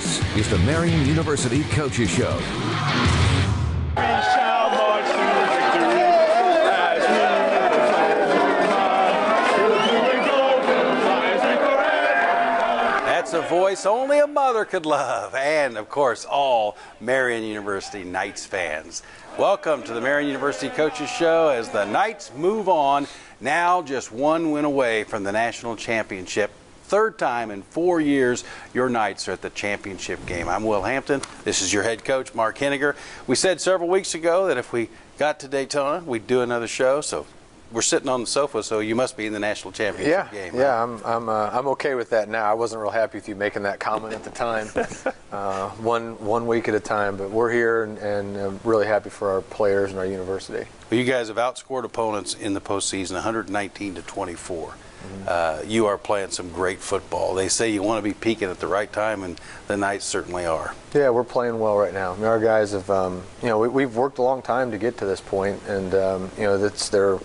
This is the Marian University Coaches Show. That's a voice only a mother could love, and of course all Marian University Knights fans. Welcome to the Marian University Coaches Show as the Knights move on, now just one win away from the national championship. Third time in 4 years your Knights are at the championship game. I'm Will Hampton. This is your head coach, Mark Henniger. We said several weeks ago that if we got to Daytona, we'd do another show. So we're sitting on the sofa, so you must be in the national championship game. Yeah, right? I'm okay with that now. I wasn't real happy with you making that comment at the time. One week at a time, but we're here and I'm really happy for our players and our university. Well, you guys have outscored opponents in the postseason 119-24. You are playing some great football. They say you want to be peaking at the right time, and the Knights certainly are. Yeah, we're playing well right now. I mean, our guys have, we've worked a long time to get to this point, and they're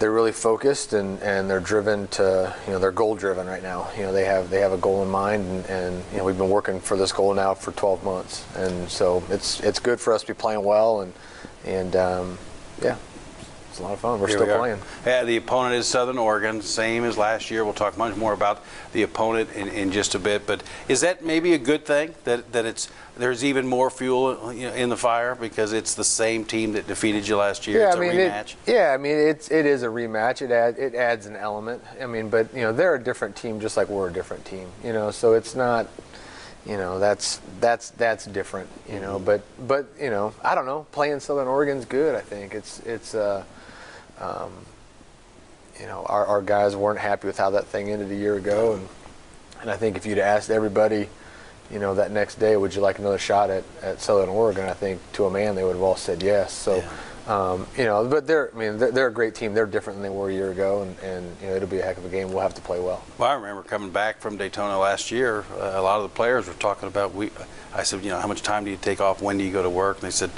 really focused and they're driven to, they're goal driven right now. They have a goal in mind, and we've been working for this goal now for 12 months, and so it's good for us to be playing well, and yeah. It's a lot of fun. We're still playing. Yeah, the opponent is Southern Oregon, same as last year. We'll talk much more about the opponent in just a bit. But is that maybe a good thing that there's even more fuel in the fire because it's the same team that defeated you last year? It's a rematch. It is a rematch. It adds an element. I mean, but they're a different team just like we're a different team. So it's not. That's different. But I don't know. Playing Southern Oregon's good. I think it's. Our guys weren't happy with how that thing ended a year ago, and I think if you'd asked everybody, that next day, would you like another shot at Southern Oregon? I think to a man they would have all said yes. So, but they're a great team. They're different than they were a year ago, and it'll be a heck of a game. We'll have to play well. Well, I remember coming back from Daytona last year. A lot of the players were talking about. I said, how much time do you take off? When do you go to work? And they said,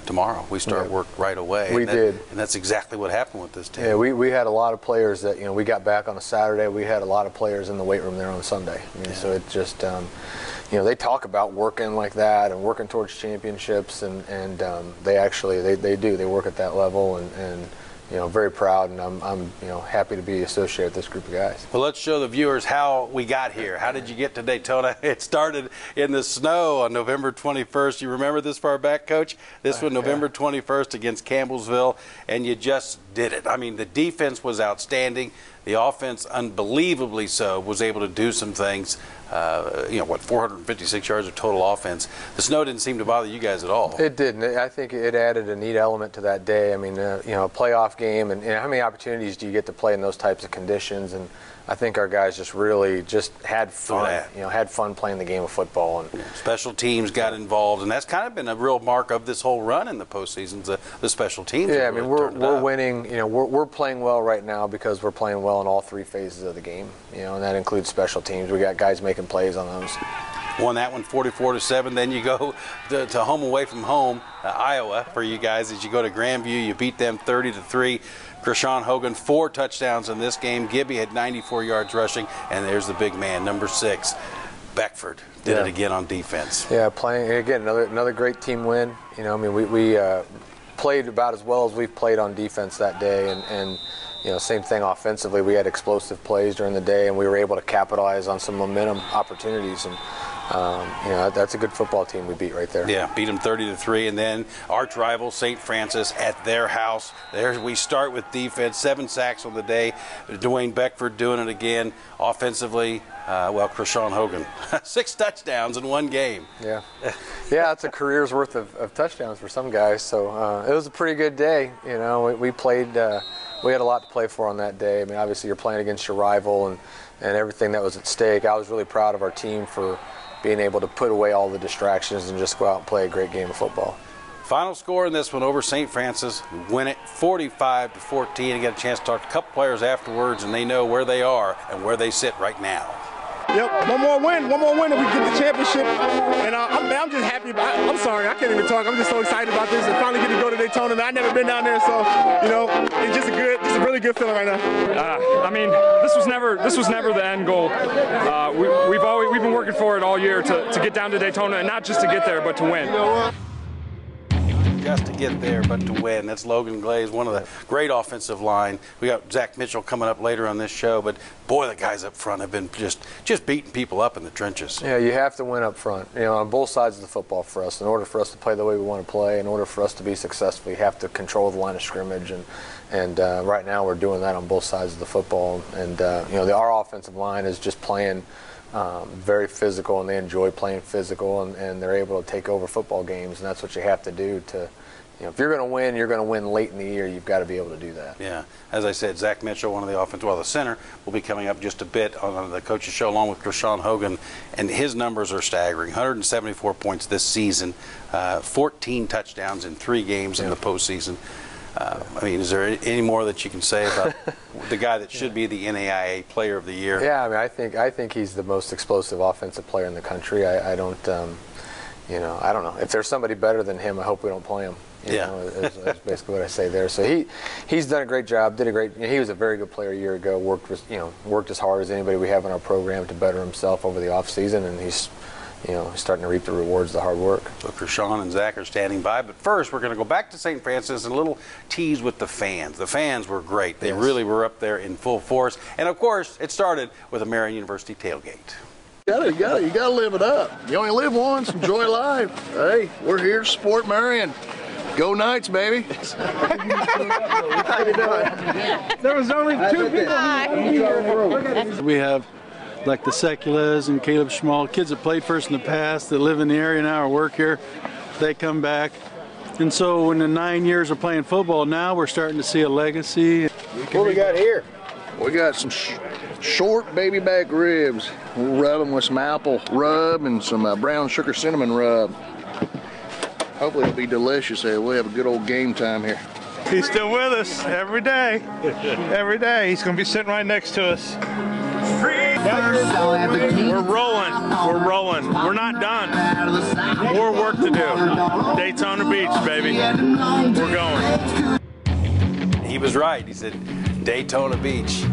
tomorrow. We start work right away. We did. And that's exactly what happened with this team. Yeah, we had a lot of players that, we got back on a Saturday. We had a lot of players in the weight room there on Sunday. So it just, they talk about working like that and working towards championships, and they actually, they do. They work at that level, and very proud, and I'm happy to be associated with this group of guys. Well, let's show the viewers how we got here. How did you get to Daytona? It started in the snow on November 21st. You remember this far back, Coach? This was November 21st against Campbellsville, and you just did it. I mean, the defense was outstanding. The offense, unbelievably so, was able to do some things. 456 yards of total offense. The snow didn't seem to bother you guys at all. It didn't. I think it added a neat element to that day. I mean, a playoff game, and how many opportunities do you get to play in those types of conditions? And I think our guys just really had fun. Had fun playing the game of football. And special teams got involved, and that's kind of been a real mark of this whole run in the postseason. The special teams. Yeah, I mean, we're winning. We're playing well right now because we're playing well in all three phases of the game. And that includes special teams. We got guys making plays on those. Won that one 44-7. Then you go to home away from home, Iowa, for you guys. As you go to Grandview, you beat them 30-3. Krishawn Hogan, 4 touchdowns in this game. Gibby had 94 yards rushing, and there's the big man, number 6, Beckford. Did it again on defense. Yeah, playing again, another great team win. We played about as well as we've played on defense that day, and same thing offensively. We had explosive plays during the day, and we were able to capitalize on some momentum opportunities. And that's a good football team we beat right there. Yeah, beat them 30-3, and then arch rival St. Francis at their house. There we start with defense. 7 sacks on the day. Dwayne Beckford doing it again. Offensively, Krishawn Hogan, 6 touchdowns in one game. Yeah, that's a career's worth of touchdowns for some guys. So it was a pretty good day. We played. We had a lot to play for on that day. I mean, obviously you're playing against your rival and everything that was at stake. I was really proud of our team for being able to put away all the distractions and just go out and play a great game of football. Final score in this one over St. Francis, win it 45-14. I got a chance to talk to a couple players afterwards, and they know where they are and where they sit right now. Yep, one more win and we get the championship. And I'm just happy. I'm sorry, I can't even talk. I'm just so excited about this and finally get to go to Daytona. Man, I've never been down there, so it's just a a really good feeling right now. I mean, this was never the end goal. We've been working for it all year to get down to Daytona, and not just to get there, but to win. Just to get there, but to win. That's Logan Glaze, one of the great offensive line. We got Zach Mitchell coming up later on this show, but boy, the guys up front have been just beating people up in the trenches. Yeah, you have to win up front. You know, on both sides of the football for us. In order for us to play the way we want to play, in order for us to be successful, you have to control the line of scrimmage, and right now we're doing that on both sides of the football. And you know, our offensive line is just playing very physical, and they enjoy playing physical, and they're able to take over football games, and that's what you have to do to, you know, if you're going to win, you're going to win late in the year. You've got to be able to do that. Yeah, as I said, Zach Mitchell, one of the offensive, well, the center, will be coming up just a bit on the Coaches Show, along with Krishawn Hogan, and his numbers are staggering. 174 points this season, 14 touchdowns in 3 games in the postseason. I mean, is there any more that you can say about the guy that should be the NAIA Player of the Year? Yeah, I mean, I think he's the most explosive offensive player in the country. I don't, you know, I don't know. If there's somebody better than him, I hope we don't play him. You know, is basically what I say there. So he's done a great job. Did a great. You know, he was a very good player a year ago. Worked as hard as anybody we have in our program to better himself over the off season, and he's, you know, starting to reap the rewards of the hard work. So Krishawn and Zach are standing by, but first we're going to go back to St. Francis and a little tease with the fans. The fans were great. They really were up there in full force, and of course it started with a Marian University tailgate. You gotta live it up. You only live once. Enjoy life. Hey, we're here to support Marian. Go Knights, baby. How you doing? There was only 2 people. We have like the Seculas and Caleb Schmall, kids that played first in the past that live in the area now or work here. They come back. And so in the 9 years of playing football now, we're starting to see a legacy. What we got here? We got some short baby back ribs. We'll rub them with some apple rub and some brown sugar cinnamon rub. Hopefully it'll be delicious. We'll have a good old game time here. He's still with us every day. Every day. He's going to be sitting right next to us. We're rolling. We're rolling. We're not done. More work to do. Daytona Beach, baby. We're going. He was right. He said, Daytona Beach,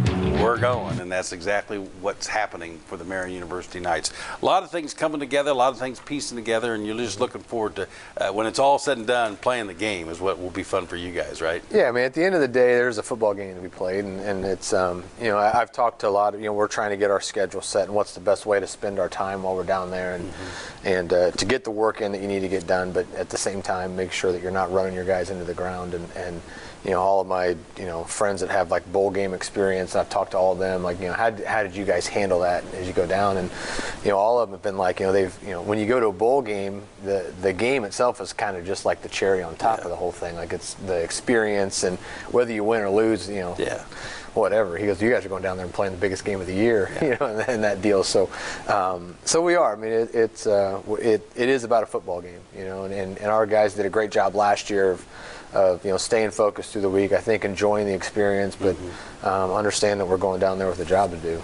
we're going, and that's exactly what's happening for the Marian University Knights. A lot of things coming together, a lot of things piecing together, and you're just looking forward to, when it's all said and done, playing the game is what will be fun for you guys, right? Yeah, I mean, at the end of the day, there's a football game to be played, and it's, you know, I've talked to a lot of, you know, we're trying to get our schedule set and what's the best way to spend our time while we're down there, and to get the work in that you need to get done, but at the same time, make sure that you're not running your guys into the ground, and you know, all of my, you know, friends that have like bowl game experience, I've talked to all of them, like, you know, how did you guys handle that as you go down? And, you know, all of them have been like, you know, they've, you know, when you go to a bowl game, the game itself is kind of just like the cherry on top of the whole thing. Like, it's the experience, and whether you win or lose, you know, whatever. He goes, you guys are going down there and playing the biggest game of the year, you know, and that deal. So, so we are. I mean, it is about a football game, you know, and our guys did a great job last year of you know, staying focused through the week. I think enjoying the experience, but understand that we're going down there with a job to do.